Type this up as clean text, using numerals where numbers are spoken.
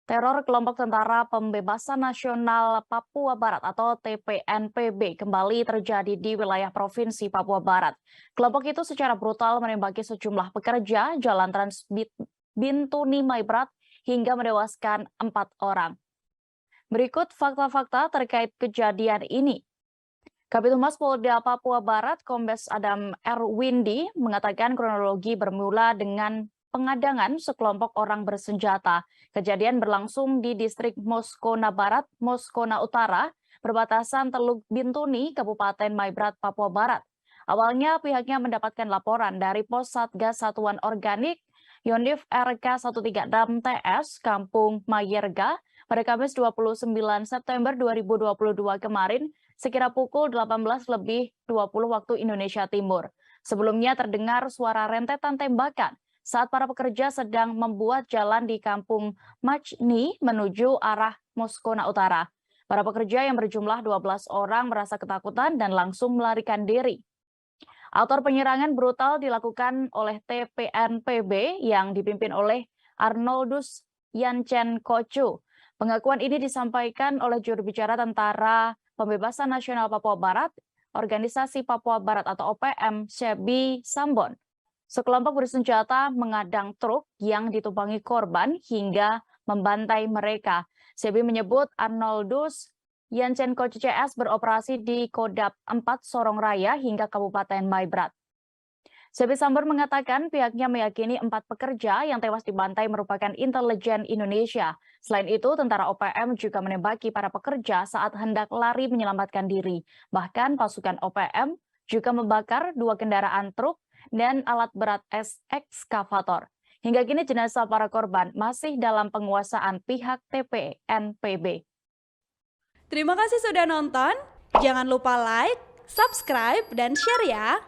Teror kelompok Tentara Pembebasan Nasional Papua Barat atau TPNPB kembali terjadi di wilayah Provinsi Papua Barat. Kelompok itu secara brutal menembaki sejumlah pekerja Jalan Trans Bintuni Maibrat hingga menewaskan 4 orang. Berikut fakta-fakta terkait kejadian ini. Kabitumas Polda Papua Barat, Kombes Adam Erwindi, mengatakan kronologi bermula dengan pengadangan sekelompok orang bersenjata. Kejadian berlangsung di distrik Moskona Barat, Moskona Utara, perbatasan Teluk Bintuni, Kabupaten Maibrat, Papua Barat. Awalnya pihaknya mendapatkan laporan dari Pos Satgas Satuan Organik Yonif RK136 TS Kampung Mayerga pada Kamis 29 September 2022 kemarin sekira pukul 18.20 waktu Indonesia Timur. Sebelumnya terdengar suara rentetan tembakan saat para pekerja sedang membuat jalan di Kampung Majni menuju arah Moskona Utara. Para pekerja yang berjumlah 12 orang merasa ketakutan dan langsung melarikan diri. Autor penyerangan brutal dilakukan oleh TPNPB yang dipimpin oleh Arnoldus Yancen Kocu. Pengakuan ini disampaikan oleh juru bicara Tentara Pembebasan Nasional Papua Barat, Organisasi Papua Barat atau OPM, Sebi Sambon. Sekelompok bersenjata mengadang truk yang ditumpangi korban hingga membantai mereka. Sebi menyebut Arnoldus Yancen Kocu CS beroperasi di Kodap 4 Sorong Raya hingga Kabupaten Maibrat. Sebi Sambon mengatakan pihaknya meyakini 4 pekerja yang tewas dibantai merupakan intelijen Indonesia. Selain itu, tentara OPM juga menembaki para pekerja saat hendak lari menyelamatkan diri. Bahkan pasukan OPM juga membakar 2 kendaraan truk dan alat berat ekskavator. Hingga kini jenazah para korban masih dalam penguasaan pihak TPNPB. Terima kasih sudah nonton. Jangan lupa like, subscribe, dan share ya.